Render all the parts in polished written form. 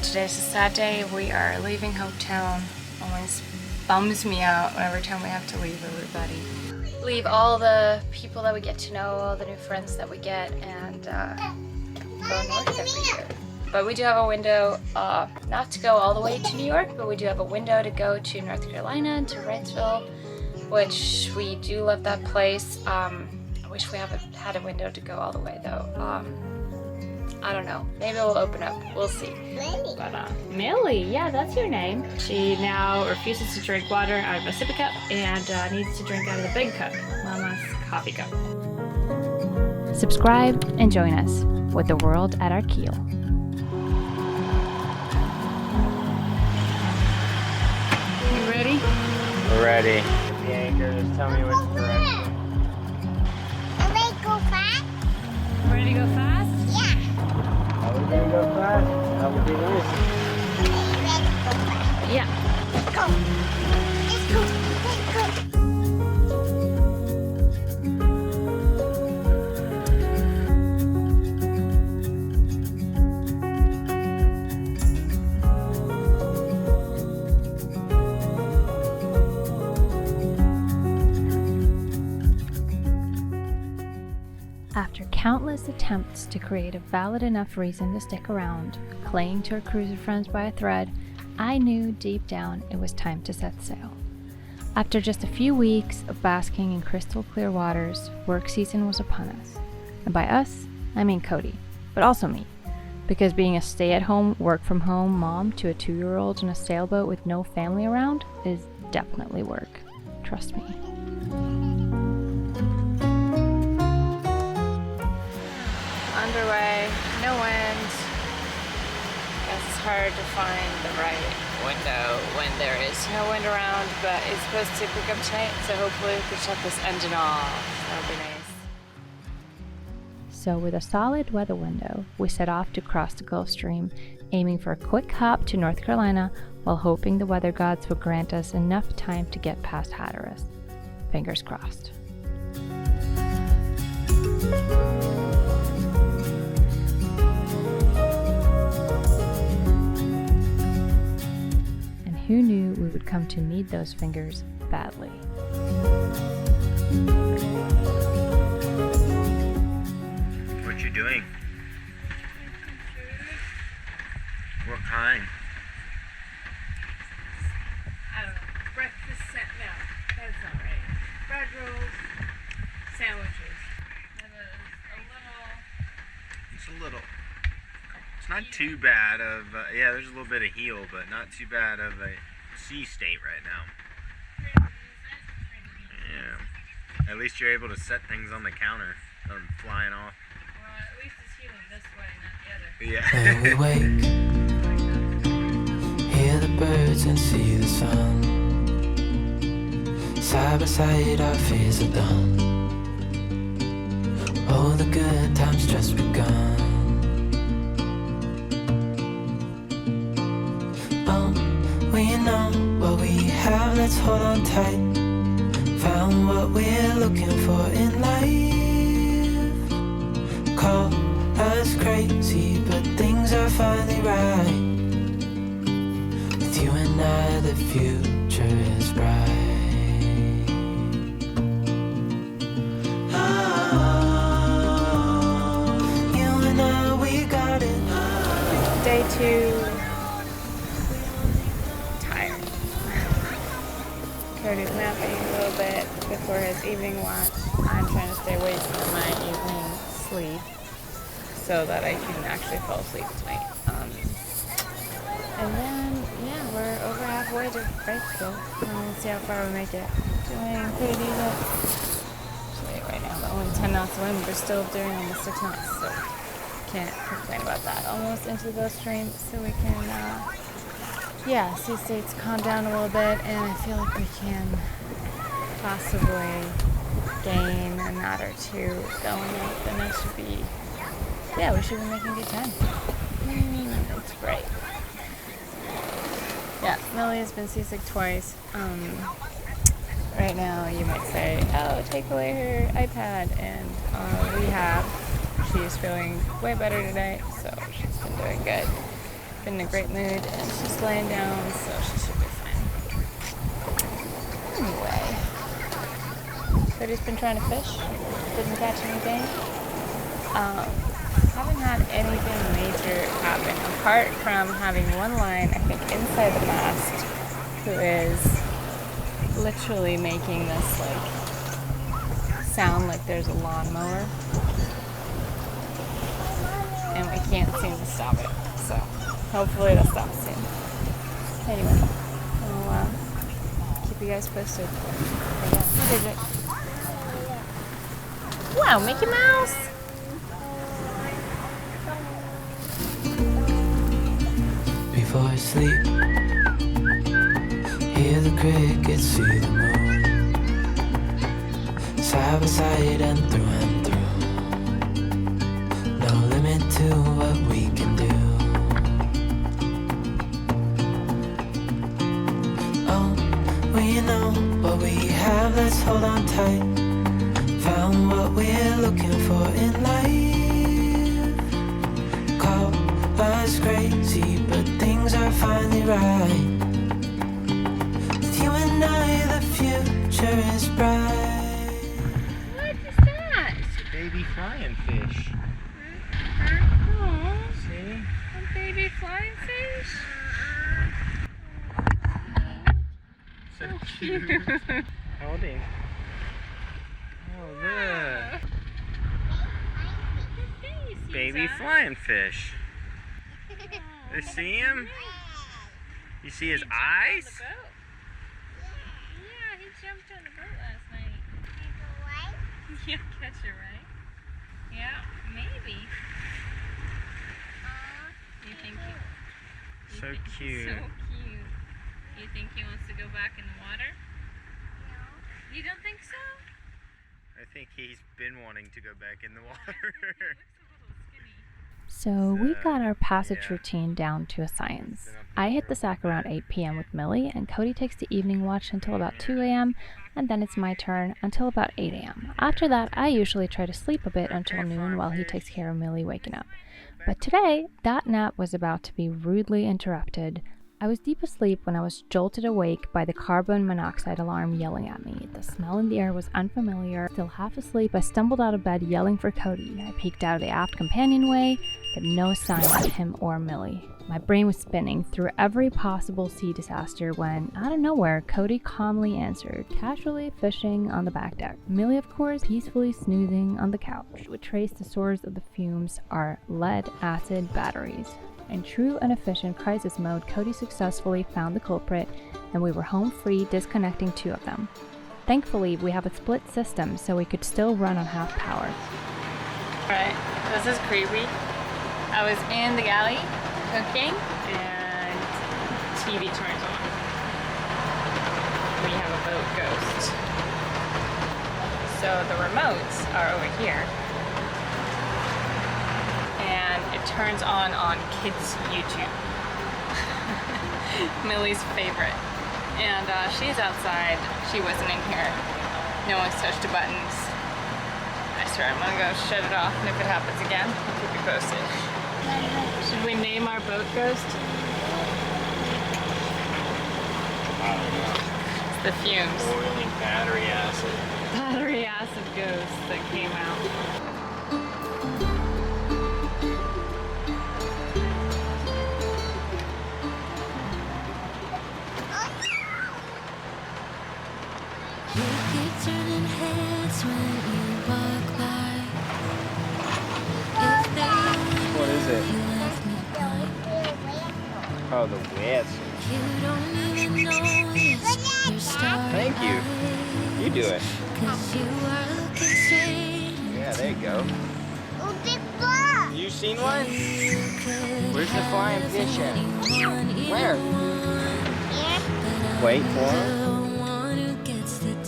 Today's a sad day. We are leaving hometown. Always bums me out every time we have to leave everybody. Leave all the people that we get to know, all the new friends that we get, and go north every year. But we do have a window, not to go all the way to New York, but we do have a window to go to North Carolina and to Wrightsville, which we do love that place. I wish we had a window to go all the way though. I don't know. Maybe we'll open up. We'll see. But Millie, yeah, that's your name. She now refuses to drink water out of a sippy cup and needs to drink out of the big cup, Mama's coffee cup. Subscribe and join us with the world at our keel. You ready? We're ready. The anchor, just tell me which direction. Ready to go fast? Ready to go fast? Yeah. Are we gonna go fast? That would be nice. Ready to go fast. Yeah. Let's go. Let's go. Let's go. After countless attempts to create a valid enough reason to stick around, clinging to our cruiser friends by a thread, I knew deep down it was time to set sail. After just a few weeks of basking in crystal clear waters, work season was upon us. And by us, I mean Cody, but also me, because being a stay-at-home, work-from-home mom to a 2-year-old in a sailboat with no family around is definitely work. Trust me. Underway, no wind. Guess it's hard to find the right window when there is no wind around, but it's supposed to pick up tonight, so hopefully we can shut this engine off. That would be nice. So with a solid weather window, we set off to cross the Gulf Stream, aiming for a quick hop to North Carolina while hoping the weather gods would grant us enough time to get past Hatteras. Fingers crossed. Who knew we would come to need those fingers badly? What you doing? What kind? I don't know. Breakfast set. No, that's not right. Bread rolls, sandwiches. That is It's a little. It's not too bad of. Yeah, there's a little bit of heel, but not too bad of a sea state right now. Yeah. At least you're able to set things on the counter, them flying off. Well, at least it's healing this way, not the other. Yeah. When we wake, hear the birds and see the sun. Side by side, our fears are done. All the good times just begun. We know what we have, let's hold on tight. Found what we're looking for in life. Call us crazy, but things are finally right. With you and I, the future is bright. Oh, you and I, we got it. Day 2. Cody's napping a little bit before his evening watch. I'm trying to stay awake from my evening sleep so that I can actually fall asleep tonight. And then, yeah, we're over halfway to Wrightsville. Let's see how far we make it. Doing pretty decent. Actually, right now, the only 10 knots of wind, we're still doing almost 6 knots, so can't complain about that. Almost into the Gulf Stream, so we can, yeah, sea states calm down a little bit, and I feel like we can possibly gain a knot or two going up, and that should be, yeah, we should be making good time. It's great. Yeah, Millie has been seasick twice. Right now, you might say, oh, take away her iPad, and we have. She's feeling way better today, so she's been doing good. in a great mood, and she's laying down, so she should be fine. Anyway, Cody's been trying to fish. Didn't catch anything. Haven't had anything major happen apart from having one line, I think, inside the mast, who is literally making this like sound like there's a lawnmower, and we can't seem to stop it. So hopefully it'll stop soon. Anyway, I'll keep you guys posted. But yeah, what is it? Wow, Mickey Mouse! Before I sleep, hear the crickets, see the moon, side by side and through. No limit to what we can do. Oh, we know what we have, let's hold on tight. Found what we're looking for in life. Call us crazy, but things are finally right. With you and I, the future is bright. What is that? It's a baby flying fish. Oh, See? a baby flying fish. So cute. Hold him. Oh, look. Baby flying fish. You see him? You see his eyes? Yeah, he jumped on the boat last night. You'll catch it, right? Yeah, maybe. You think So cute. So cute. You think he wants to go back in the water? No. You don't think so? I think he's been wanting to go back in the water. He looks a little skinny. So we got our passage yeah. routine down to a science. I hit the sack around 8 p.m. with Millie, and Cody takes the evening watch until about 2 a.m., and then it's my turn until about 8 a.m. After that, I usually try to sleep a bit until noon while he takes care of Millie waking up. But today, that nap was about to be rudely interrupted. I was deep asleep when I was jolted awake by the carbon monoxide alarm yelling at me. The smell in the air was unfamiliar. Still half asleep, I stumbled out of bed yelling for Cody. I peeked out of the aft companionway, but no sign of him or Millie. My brain was spinning through every possible sea disaster when, out of nowhere, Cody calmly answered, casually fishing on the back deck. Millie, of course, peacefully snoozing on the couch. Would trace the source of the fumes are lead-acid batteries. In true and efficient crisis mode, Cody successfully found the culprit, and we were home free, disconnecting 2 of them. Thankfully, we have a split system, so we could still run on half power. Alright, this is creepy. I was in the galley cooking, and TV turns on. We have a boat ghost. So the remotes are over here. And it turns on kids' YouTube. Millie's favorite. And she's outside. She wasn't in here. No one's touched the buttons. I swear I'm gonna go shut it off, and if it happens again, I'll keep you posted. Should we name our boat ghost? It's the fumes. Boiling battery acid. Battery acid ghost that came out. You keep turning heads when you walk by. If they What is it? you left me blind. Oh, the wets. You don't even notice you're starting. Thank you. You do it. 'Cause you are looking straight. Yeah, there you go. Oh, big ball. You seen one? Where's the flying fish at? Where? Wait for him.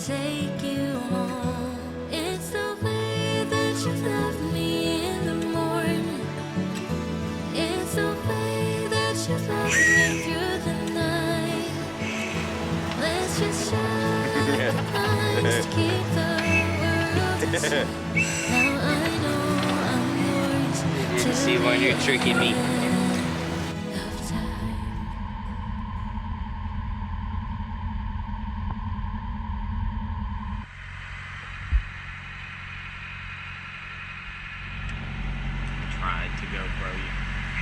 Take you home. It's the way that you love me in the morning. It's the way that you love me through the night. Let's just shut the blinds to keep the world asleep. Now I know I'm yours. You didn't see when you're tricking me. Of time.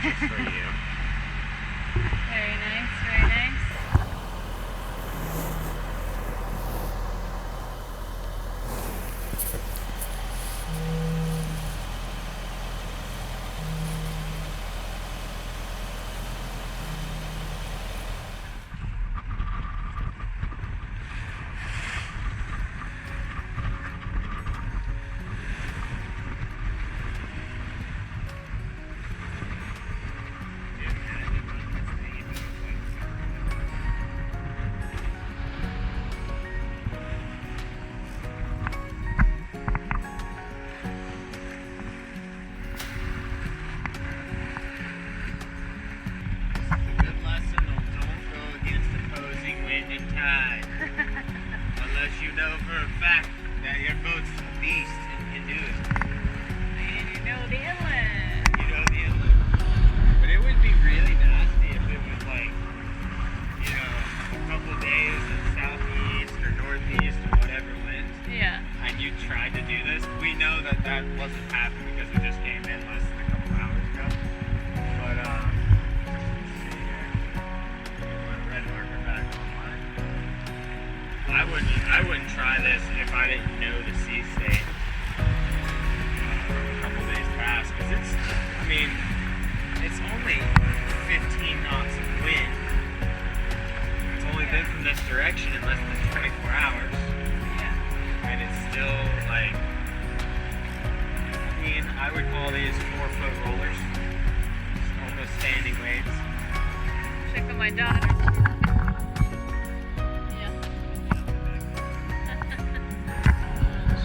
Just for you. Very nice, very nice. Unless you know for a fact that your boat's a beast and can do it. And you know the inlet. You know the inlet. But it would be really nasty if it was like, you know, a couple days in southeast or northeast or whatever winds. Yeah. And you tried to do this. We know that that wasn't happening because we just came in less than a couple hours ago. But, let's see here. My red marker back online. I wouldn't try this if I didn't know the sea state a couple days past, because it's only 15 knots of wind. It's only been from this direction in less than 24 hours. Yeah. And it's still like, I would call these 4-foot rollers. It's almost standing waves. Check on my daughter.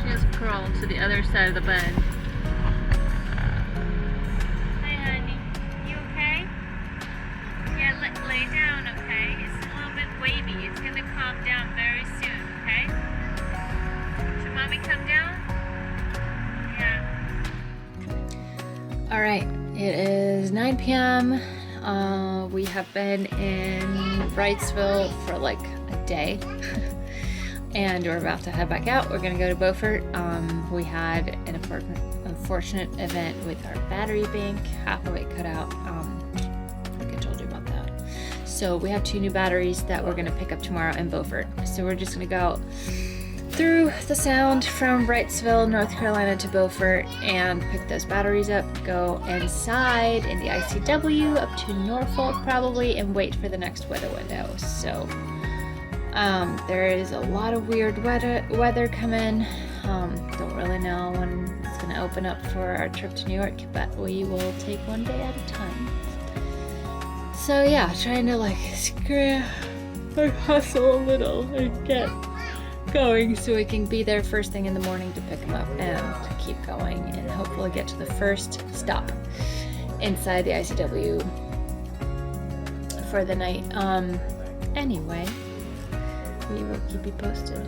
She has crawled to the other side of the bed. Hi, honey. You okay? Yeah, lay down, okay? It's a little bit wavy. It's gonna calm down very soon, okay? Should mommy come down? Yeah. All right, it is 9 p.m. We have been in Wrightsville for like a day. And we're about to head back out. We're gonna go to Beaufort. We had an unfortunate event with our battery bank. Half of it cut out. I think I told you about that. So we have 2 new batteries that we're gonna pick up tomorrow in Beaufort. So we're just gonna go through the sound from Wrightsville, North Carolina to Beaufort and pick those batteries up, go inside in the ICW up to Norfolk probably, and wait for the next weather window. So there is a lot of weird weather coming. Don't really know when it's going to open up for our trip to New York, but we will take one day at a time. So yeah, trying to like hustle a little and get going so we can be there first thing in the morning to pick them up and to keep going and hopefully get to the first stop inside the ICW for the night. Anyway, we will keep you posted.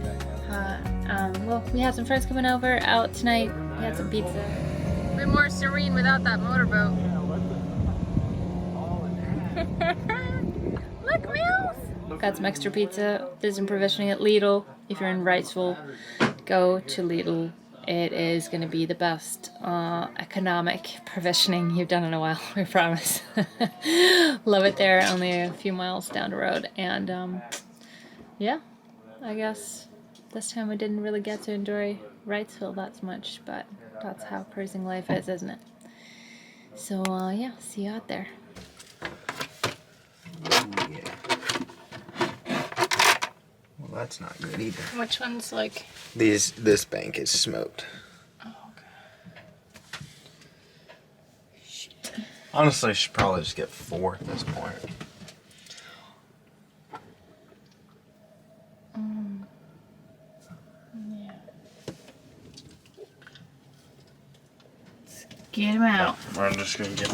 Well, we have some friends coming over out tonight. We had some pizza. A bit more serene without that motorboat. Look, Mills! Got some extra pizza. Did some provisioning at Lidl. If you're in Wrightsville, go to Lidl. It is going to be the best economic provisioning you've done in a while, I promise. Love it there, only a few miles down the road. And yeah, I guess this time we didn't really get to enjoy Wrightsville that much, but that's how cruising life is, isn't it? So yeah, see you out there. Yeah. Well, that's not good either. Which one's like? This bank is smoked. Oh, okay. Shit. Honestly, I should probably just get 4 at this point. Yeah. Let's get him out. I'm just gonna get